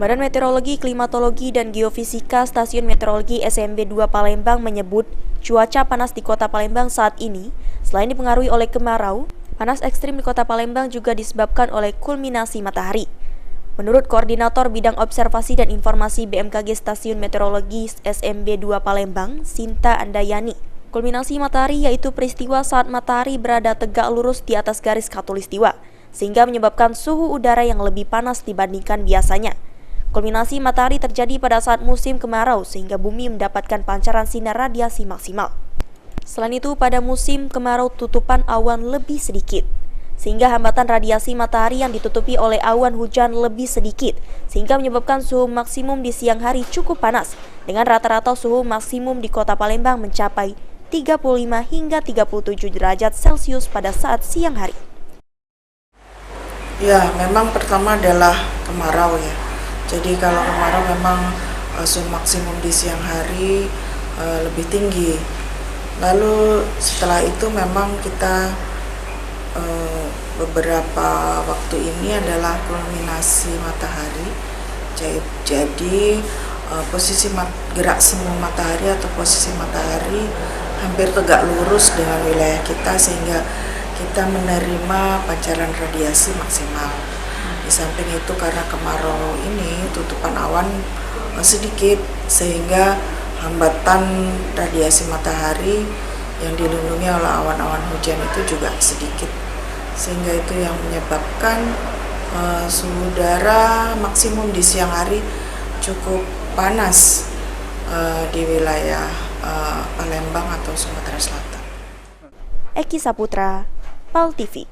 Badan Meteorologi, Klimatologi, dan Geofisika Stasiun Meteorologi SMB 2 Palembang menyebut cuaca panas di kota Palembang saat ini, selain dipengaruhi oleh kemarau, panas ekstrim di kota Palembang juga disebabkan oleh kulminasi matahari. Menurut Koordinator Bidang Observasi dan Informasi BMKG Stasiun Meteorologi SMB 2 Palembang, Sinta Andayani, kulminasi matahari yaitu peristiwa saat matahari berada tegak lurus di atas garis khatulistiwa, sehingga menyebabkan suhu udara yang lebih panas dibandingkan biasanya. Kulminasi matahari terjadi pada saat musim kemarau sehingga bumi mendapatkan pancaran sinar radiasi maksimal. Selain itu, pada musim kemarau tutupan awan lebih sedikit, sehingga hambatan radiasi matahari yang ditutupi oleh awan hujan lebih sedikit, sehingga menyebabkan suhu maksimum di siang hari cukup panas, dengan rata-rata suhu maksimum di kota Palembang mencapai 35 hingga 37 derajat Celcius pada saat siang hari. Ya, memang pertama adalah kemarau ya. Jadi kalau kemarau memang suhu maksimum di siang hari lebih tinggi. Lalu setelah itu memang kita beberapa waktu ini adalah kulminasi matahari. Jadi posisi gerak semu matahari atau posisi matahari hampir tegak lurus dengan wilayah kita sehingga kita menerima pancaran radiasi maksimal. Di samping itu karena kemarau ini tutupan awan sedikit sehingga hambatan radiasi matahari yang dilindungi oleh awan-awan hujan itu juga sedikit, sehingga itu yang menyebabkan suhu udara maksimum di siang hari cukup panas di wilayah Palembang atau Sumatera Selatan. Eki Saputra, PAL TV.